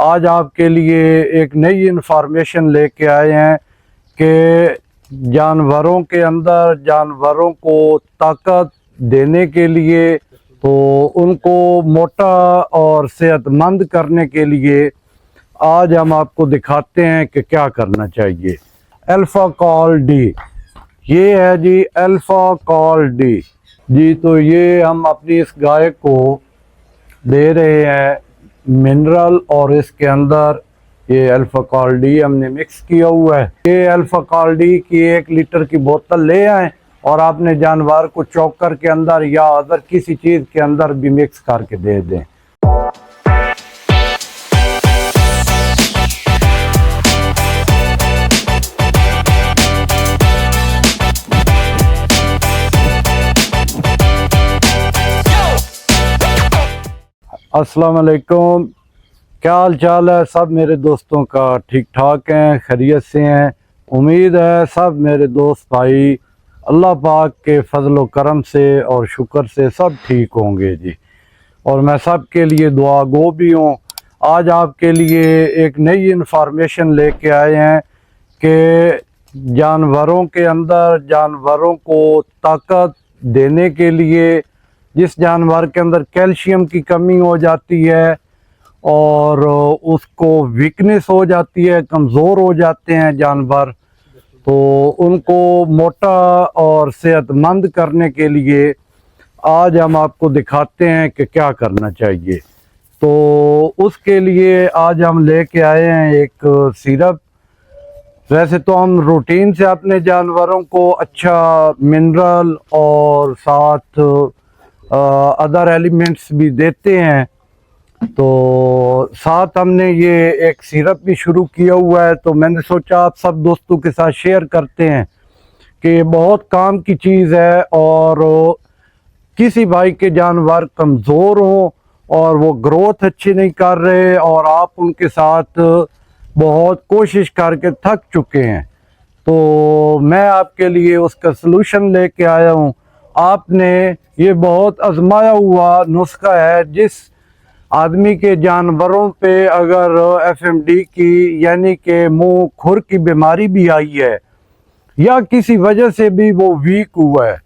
आज आपके लिए एक नई इन्फॉर्मेशन लेके आए हैं कि जानवरों के अंदर जानवरों को ताकत देने के लिए, तो उनको मोटा और सेहतमंद करने के लिए आज हम आपको दिखाते हैं कि क्या करना चाहिए। अल्फा कॉल डी, ये है जी अल्फा कॉल डी जी। तो ये हम अपनी इस गाय को दे रहे हैं मिनरल, और इसके अंदर ये अल्फा कॉल डी हमने मिक्स किया हुआ है। ये अल्फा कॉल डी की 1 लीटर की बोतल ले आए और आपने जानवर को चॉकर के अंदर या अदर किसी चीज़ के अंदर भी मिक्स करके दे दें। अस्सलाम वालेकुम, क्या हाल चाल है सब मेरे दोस्तों का? ठीक ठाक हैं, खैरियत से हैं? उम्मीद है सब मेरे दोस्त भाई अल्लाह पाक के फजल व करम से और शुक्र से सब ठीक होंगे जी। और मैं सब के लिए दुआ गो भी हूँ। आज आपके लिए एक नई इन्फॉर्मेशन लेके आए हैं कि जानवरों के अंदर जानवरों को ताकत देने के लिए, जिस जानवर के अंदर कैल्शियम की कमी हो जाती है और उसको वीकनेस हो जाती है, कमज़ोर हो जाते हैं जानवर, तो उनको मोटा और सेहतमंद करने के लिए आज हम आपको दिखाते हैं कि क्या करना चाहिए। तो उसके लिए आज हम लेके आए हैं एक सिरप। वैसे तो हम रूटीन से अपने जानवरों को अच्छा मिनरल और साथ अदर एलिमेंट्स भी देते हैं, तो साथ हमने ये एक सिरप भी शुरू किया हुआ है। तो मैंने सोचा आप सब दोस्तों के साथ शेयर करते हैं कि बहुत काम की चीज़ है। और किसी भाई के जानवर कमज़ोर हों और वो ग्रोथ अच्छी नहीं कर रहे और आप उनके साथ बहुत कोशिश करके थक चुके हैं, तो मैं आपके लिए उसका सलूशन लेके आया हूँ। आपने ये बहुत आजमाया हुआ नुस्खा है। जिस आदमी के जानवरों पे अगर एफएमडी की यानी कि मुंह खुर की बीमारी भी आई है या किसी वजह से भी वो वीक हुआ है,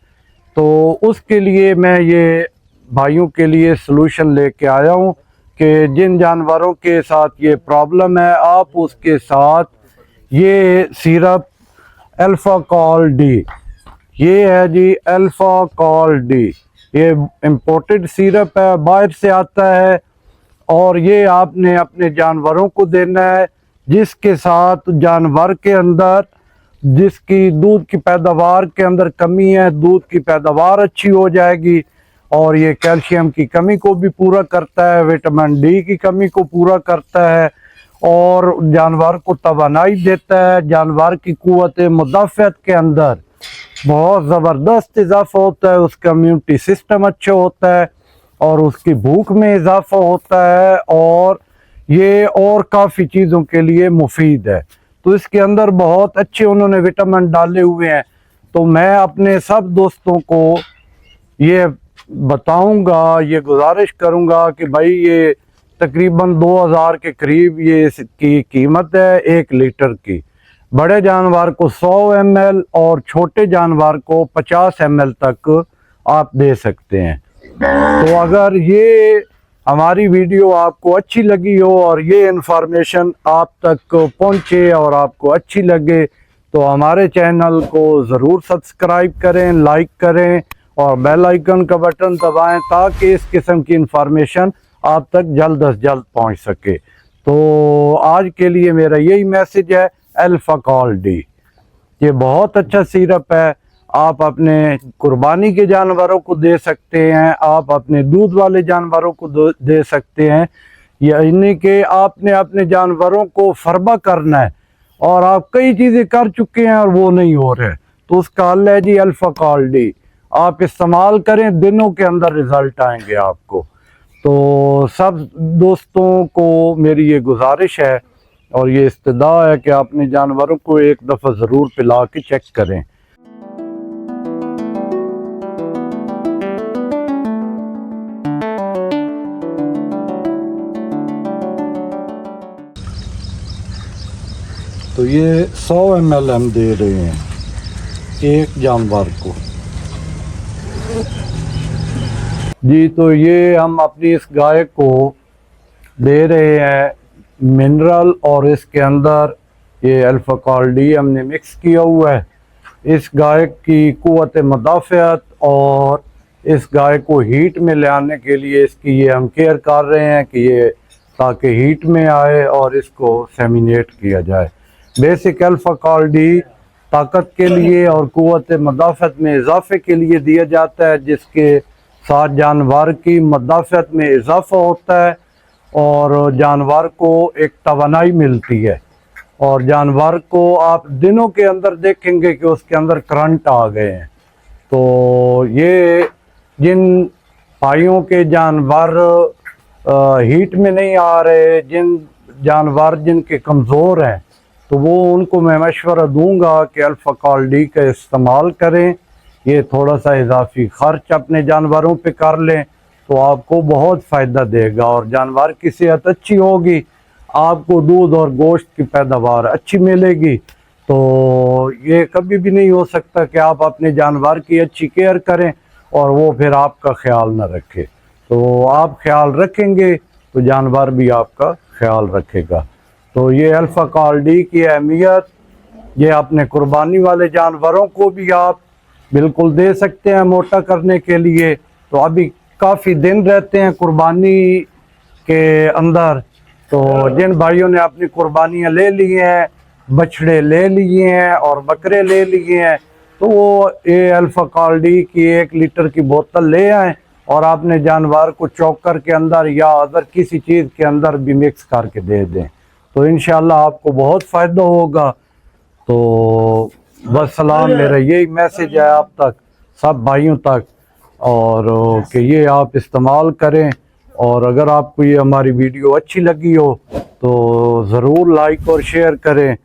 तो उसके लिए मैं ये भाइयों के लिए सलूशन लेके आया हूँ कि जिन जानवरों के साथ ये प्रॉब्लम है, आप उसके साथ ये सिरप अल्फा कॉल डी, ये है जी अल्फा कॉल डी। ये इम्पोर्टेड सिरप है, बाहर से आता है, और ये आपने अपने जानवरों को देना है जिसके साथ जानवर के अंदर जिसकी दूध की पैदावार के अंदर कमी है, दूध की पैदावार अच्छी हो जाएगी। और ये कैल्शियम की कमी को भी पूरा करता है, विटामिन डी की कमी को पूरा करता है और जानवर को तवानाई देता है। जानवर की कुव्वत मुदाफ़अत के अंदर बहुत ज़बरदस्त इजाफा होता है, उसका इम्यूनिटी सिस्टम अच्छा होता है और उसकी भूख में इजाफा होता है, और ये और काफ़ी चीज़ों के लिए मुफीद है। तो इसके अंदर बहुत अच्छे उन्होंने विटामिन डाले हुए हैं। तो मैं अपने सब दोस्तों को ये बताऊंगा, ये गुजारिश करूंगा कि भाई ये तकरीबन 2000 के करीब ये इसकी कीमत है 1 लीटर की। बड़े जानवर को 100 ml और छोटे जानवर को 50 ml तक आप दे सकते हैं। तो अगर ये हमारी वीडियो आपको अच्छी लगी हो और ये इन्फॉर्मेशन आप तक पहुंचे और आपको अच्छी लगे, तो हमारे चैनल को ज़रूर सब्सक्राइब करें, लाइक करें और बेल आइकन का बटन दबाएं ताकि इस किस्म की इन्फॉर्मेशन आप तक जल्द अज जल्द पहुंच सके। तो आज के लिए मेरा यही मैसेज है, अल्फा कॉल डी ये बहुत अच्छा सिरप है। आप अपने कुर्बानी के जानवरों को दे सकते हैं, आप अपने दूध वाले जानवरों को दे सकते हैं, यानी कि आपने अपने जानवरों को फरबा करना है और आप कई चीज़ें कर चुके हैं और वो नहीं हो रहे, तो उसका हल है जी अल्फा कॉल डी। आप इस्तेमाल करें, दिनों के अंदर रिजल्ट आएंगे आपको। तो सब दोस्तों को मेरी ये गुजारिश है और ये इस्तदा है कि अपने जानवरों को एक दफ़ा ज़रूर पिला के चेक करें। तो ये 100 ml हम दे रहे हैं एक जानवर को जी। तो ये हम अपनी इस गाय को दे रहे हैं मिनरल, और इसके अंदर ये अल्फाकाल डी हमने मिक्स किया हुआ है। इस गाय की कुव्वत मदाफ़ियत और इस गाय को हीट में ले आने के लिए इसकी ये हम केयर कर रहे हैं कि ये ताकि हीट में आए और इसको सेमिनेट किया जाए। बेसिक अल्फाकाल डी ताकत के लिए और कुव्वत मदाफ़ियत में इजाफे के लिए दिया जाता है, जिसके साथ जानवर की मदाफ़ियत में इजाफा होता है और जानवर को एक तवानाई मिलती है। और जानवर को आप दिनों के अंदर देखेंगे कि उसके अंदर करंट आ गए हैं। तो ये जिन भाइयों के जानवर हीट में नहीं आ रहे, जिन जानवर जिनके कमज़ोर हैं, तो वो उनको मैं मशवरा दूंगा कि अल्फाकाल डी का इस्तेमाल करें। ये थोड़ा सा इजाफी ख़र्च अपने जानवरों पे कर लें तो आपको बहुत फ़ायदा देगा और जानवर की सेहत अच्छी होगी, आपको दूध और गोश्त की पैदावार अच्छी मिलेगी। तो ये कभी भी नहीं हो सकता कि आप अपने जानवर की अच्छी केयर करें और वो फिर आपका ख्याल न रखे। तो आप ख्याल रखेंगे तो जानवर भी आपका ख्याल रखेगा। तो ये अल्फाकाल डी की अहमियत, ये अपने कुर्बानी वाले जानवरों को भी आप बिल्कुल दे सकते हैं मोटा करने के लिए। तो अभी काफ़ी दिन रहते हैं कुर्बानी के अंदर, तो जिन भाइयों ने अपनी कुर्बानियाँ ले ली हैं, बछड़े ले लिए हैं और बकरे ले लिए हैं, तो वो ये अल्फाकाल डी की 1 लीटर की बोतल ले आएँ और आपने जानवर को चॉकर के अंदर या अदर किसी चीज़ के अंदर भी मिक्स करके दे दें, तो इंशाल्लाह आपको बहुत फ़ायदा होगा। तो बस सलाम, मेरा यही मैसेज है आप तक, सब भाइयों तक, और कि ये आप इस्तेमाल करें। और अगर आपको ये हमारी वीडियो अच्छी लगी हो तो ज़रूर लाइक और शेयर करें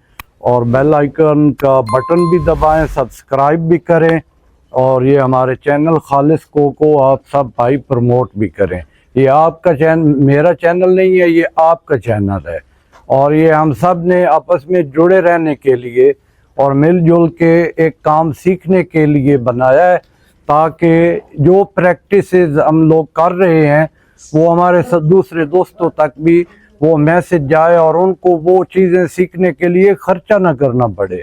और बेल आइकन का बटन भी दबाएं, सब्सक्राइब भी करें और ये हमारे चैनल खालिस को आप सब भाई प्रमोट भी करें। ये आपका चैनल, मेरा चैनल नहीं है, ये आपका चैनल है और ये हम सब ने आपस में जुड़े रहने के लिए और मिलजुल के एक काम सीखने के लिए बनाया है, ताकि जो प्रैक्टिसेस हम लोग कर रहे हैं वो हमारे दूसरे दोस्तों तक भी वो मैसेज जाए और उनको वो चीज़ें सीखने के लिए ख़र्चा ना करना पड़े,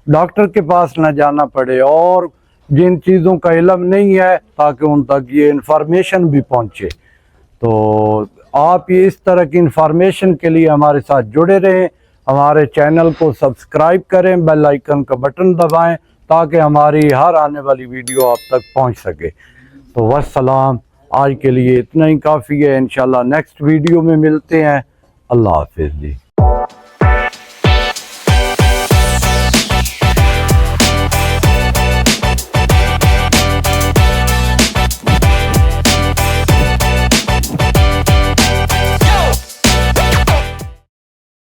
डॉक्टर के पास ना जाना पड़े, और जिन चीज़ों का इल्म नहीं है ताकि उन तक ये इन्फॉर्मेशन भी पहुँचे। तो आप ये इस तरह की इन्फॉर्मेशन के लिए हमारे साथ जुड़े रहें, हमारे चैनल को सब्सक्राइब करें, बेल आइकन का बटन दबाएं ताकि हमारी हर आने वाली वीडियो आप तक पहुंच सके। तो वस्सलाम, आज के लिए इतना ही काफ़ी है। इंशाल्लाह नेक्स्ट वीडियो में मिलते हैं। अल्लाह हाफिज़ जी।